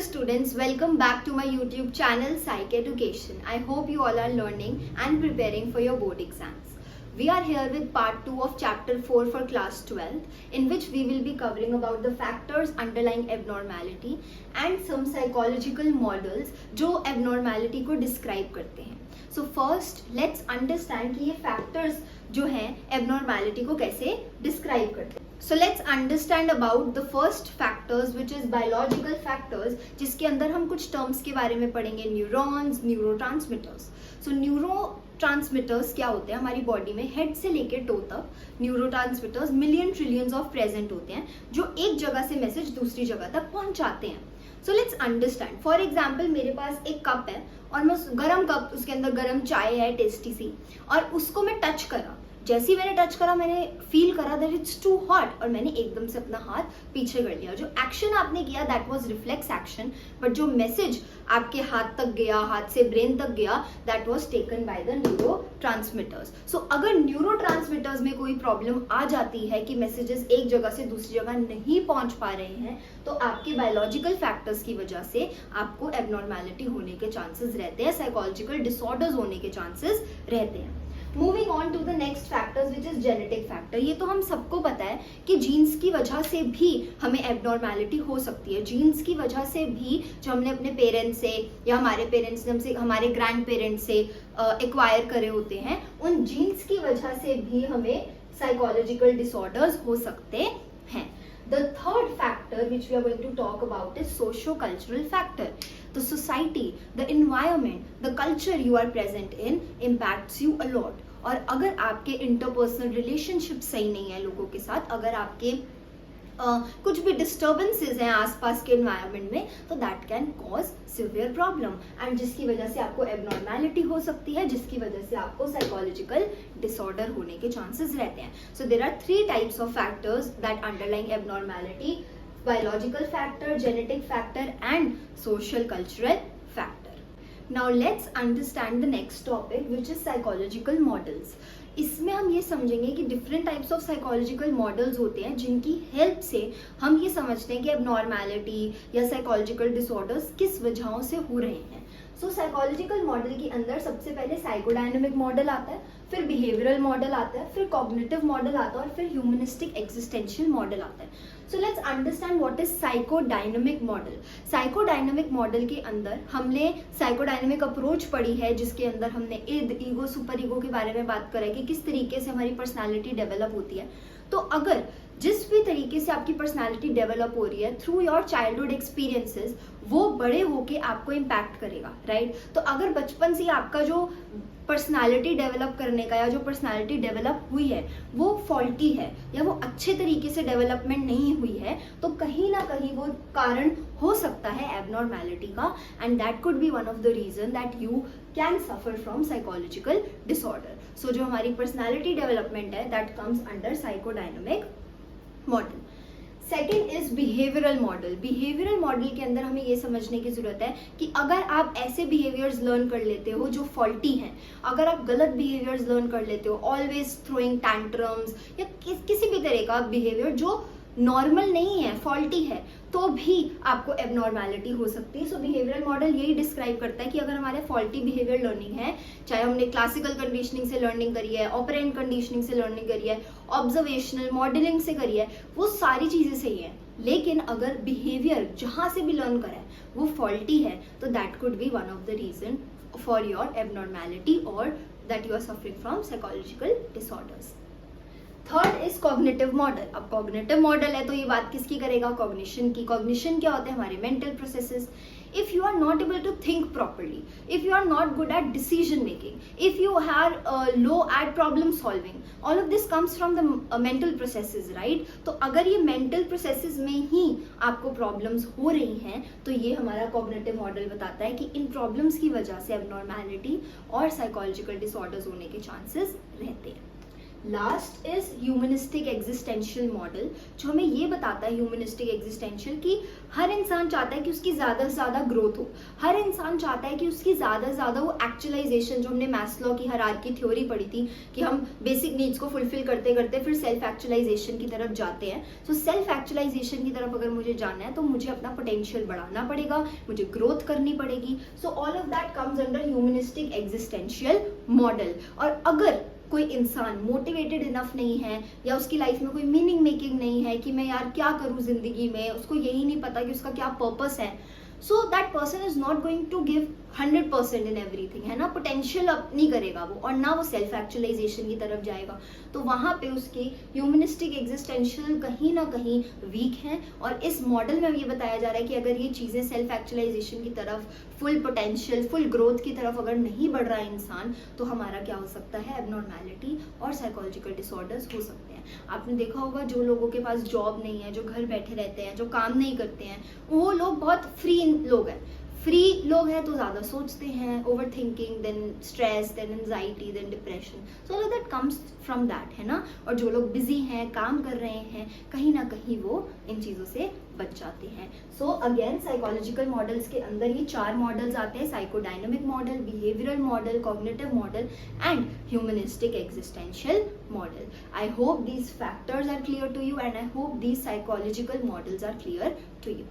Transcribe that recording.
students, welcome back to my YouTube channel Psych Education. I hope you all are learning and preparing for your board exams. We are here with part 2 of chapter 4 for class 12, in which we will be covering about the factors underlying abnormality and some psychological models जो abnormality को describe करते हैं. So first let's understand कि ये factors जो हैं abnormality को कैसे describe करते हैं. So let's understand about the first factors which is biological factors, जिसके अंदर हम कुछ terms के बारे में पढ़ेंगे. Neurons, neurotransmitters. So न्यूरोट्रांसमीटर्स क्या होते हैं हमारी बॉडी में, हेड से लेके टो तक neurotransmitters million trillions of present होते हैं जो एक जगह से मैसेज दूसरी जगह तक पहुंचाते हैं. So let's understand. For example मेरे पास एक कप है और मैं गर्म कप, उसके अंदर गर्म चाय है टेस्टी सी, और उसको मैं टच करा. जैसे ही मैंने टच करा मैंने फील करा दैट इट्स टू हॉट और मैंने एकदम से अपना हाथ पीछे कर लिया. जो एक्शन आपने किया that was reflex action, but जो मैसेज आपके हाथ तक गया, हाथ से ब्रेन तक गया, that was taken by the neurotransmitters. So अगर न्यूरोट्रांसमीटर्स में कोई प्रॉब्लम आ जाती है कि मैसेजेस एक जगह से दूसरी जगह नहीं पहुंच पा रहे हैं, तो आपके बायोलॉजिकल फैक्टर्स की वजह से आपको एबनॉर्मैलिटी होने के चांसेस रहते हैं, साइकोलॉजिकल डिसऑर्डर्स होने के चांसेस रहते हैं. Moving on to the next factors which is genetic factor. ये तो हम सबको पता है कि जीन्स की वजह से भी हमें एबनॉर्मैलिटी हो सकती है. जीन्स की वजह से भी जो हमने अपने पेरेंट्स से या हमारे पेरेंट्स ने हमसे, हमारे ग्रैंड पेरेंट्स से एक्वायर करे होते हैं, उन जीन्स की वजह से भी हमें साइकोलॉजिकल डिसऑर्डर्स हो सकते हैं. The third factor which we are going to talk about is socio-cultural factor. The society, the environment, the culture you are present in impacts you a lot. और अगर आपके interpersonal relationship सही नहीं है लोगों के साथ, अगर आपके कुछ भी डिस्टर्बेंसेज हैं आसपास के एनवायरनमेंट में, तो that can cause severe problem, and जिसकी वजह से आपको एबनॉर्मैलिटी हो सकती है, जिसकी वजह से आपको साइकोलॉजिकल डिसऑर्डर होने के चांसेस रहते हैं. So there are 3 types of factors that underlying abnormality: biological factor, genetic factor and social cultural factor. Now let's understand the next topic which is psychological models. इसमें हम ये समझेंगे कि different types of psychological models होते हैं जिनकी help से हम ये समझते हैं कि एबनॉर्मैलिटी या साइकोलॉजिकल डिसऑर्डर्स किस वजहों से हो रहे हैं. सो साइकोलॉजिकल मॉडल के अंदर सबसे पहले साइकोडायनेमिक मॉडल आता है, फिर बिहेवियरल मॉडल आता है, फिर कॉग्निटिव मॉडल आता है और फिर ह्यूमनिस्टिक एग्जिस्टेंशियल मॉडल आता है. So let's understand what is psychodynamic model. Psychodynamic model के अंदर हमने साइकोडायनेमिक अप्रोच पढ़ी है, जिसके अंदर हमने इद, ईगो, सुपर ईगो के बारे में बात करा है कि किस तरीके से हमारी पर्सनालिटी डेवलप होती है. तो अगर जिस भी तरीके से आपकी पर्सनालिटी डेवलप हो रही है थ्रू योर चाइल्डहुड एक्सपीरियंसेस, वो बड़े होके आपको इम्पैक्ट करेगा, राइट? तो अगर बचपन से आपका जो पर्सनालिटी डेवलप करने का या जो पर्सनालिटी डेवलप हुई है वो फॉल्टी है या वो अच्छे तरीके से डेवलपमेंट नहीं हुई है, तो कहीं ना कहीं वो कारण हो सकता है एबनॉर्मैलिटी का, and that could be one of the reason that you can suffer from psychological disorder. So जो हमारी पर्सनालिटी डेवलपमेंट है that comes under psychodynamic model. Second is behavioural model. Behavioural model के अंदर हमें ये समझने की जरूरत है कि अगर आप ऐसे बिहेवियर्स लर्न कर लेते हो जो फॉल्टी हैं, अगर आप गलत बिहेवियर्स लर्न कर लेते हो, ऑलवेज थ्रोइंग टैंट्रम्स या किसी भी तरह का बिहेवियर जो नॉर्मल नहीं है, फॉल्टी है, तो भी आपको एबनॉर्मैलिटी हो सकती है. सो बिहेवियरल मॉडल यही डिस्क्राइब करता है कि अगर हमारे फॉल्टी बिहेवियर लर्निंग है, चाहे हमने क्लासिकल कंडीशनिंग से लर्निंग करी है, ऑपरेंट कंडीशनिंग से लर्निंग करी है, ऑब्जर्वेशनल मॉडलिंग से करी है, वो सारी चीजें सही है, लेकिन अगर बिहेवियर जहां से भी लर्न करा है वो फॉल्टी है, तो that could be one of the reason for your abnormality और that you are suffering from psychological disorders. Third is cognitive model. अब कॉग्निटिव मॉडल है तो ये बात किसकी करेगा? कॉग्निशन की. कॉग्निशन क्या होते हैं? हमारे mental processes. If you are not able to think properly, if you are not good at decision making, if you are low at problem solving, all of this comes from the mental processes, right? तो अगर ये mental processes में ही आपको problems हो रही हैं, तो ये हमारा कॉग्निटिव मॉडल बताता है कि इन प्रॉब्लम्स की वजह से एबनॉर्मैलिटी और साइकोलॉजिकल डिसऑर्डर्स होने के चांसेस रहते हैं. Last is humanistic existential model, जो हमें ये बताता है ह्यूमनिस्टिक एग्जिस्टेंशियल कि हर इंसान चाहता है कि उसकी ज़्यादा से ज़्यादा ग्रोथ हो, हर इंसान चाहता है कि उसकी ज़्यादा से ज़्यादा वो एक्चुअलाइजेशन, जो हमने मैस्लो की हायरार्की थ्योरी पढ़ी थी कि हम बेसिक नीड्स को फुलफिल करते करते फिर सेल्फ एक्चुअलाइजेशन की तरफ जाते हैं। सो सेल्फ एक्चुअलाइजेशन की तरफ अगर मुझे जाना है तो मुझे अपना पोटेंशियल बढ़ाना पड़ेगा, मुझे ग्रोथ करनी पड़ेगी। So all of that comes under humanistic existential model. और अगर कोई इंसान मोटिवेटेड इनफ नहीं है या उसकी लाइफ में कोई मीनिंग मेकिंग नहीं है कि मैं यार क्या करूं जिंदगी में, उसको यही नहीं पता कि उसका क्या पर्पस है, so that person is not going to give 100% in everything, है ना, पोटेंशियल अप नहीं करेगा वो, और ना वो सेल्फ एक्चुअलाइजेशन की तरफ जाएगा। तो वहाँ पे उसकी ह्यूमनिस्टिक एग्जिस्टेंशियल कहीं ना कहीं वीक है। और इस मॉडल में ये बताया जा रहा है कि अगर ये चीज़ें सेल्फ एक्चुअलाइजेशन की तरफ, फुल पोटेंशियल, फुल ग्रोथ की तरफ अगर नहीं बढ़ रहा है इंसान, तो हमारा क्या हो सकता है, एबनॉर्मैलिटी और साइकोलॉजिकल डिसऑर्डर्स हो सकते हैं। आपने देखा होगा जो लोगों के पास जॉब नहीं है, जो घर बैठे रहते हैं, जो काम नहीं करते हैं, वो लोग बहुत फ्री लोग हैं। फ्री लोग हैं तो ज़्यादा सोचते हैं, overthinking, then stress, then anxiety, then depression, so all that comes from that, है ना। और जो लोग बिजी हैं, काम कर रहे हैं, कहीं ना कहीं वो इन चीज़ों से बच जाते हैं। सो अगेन साइकोलॉजिकल मॉडल्स के अंदर ये 4 मॉडल्स आते हैं: psychodynamic model, behavioural model, cognitive model and humanistic existential model. I hope these factors are clear to you and I hope these psychological models are clear to you.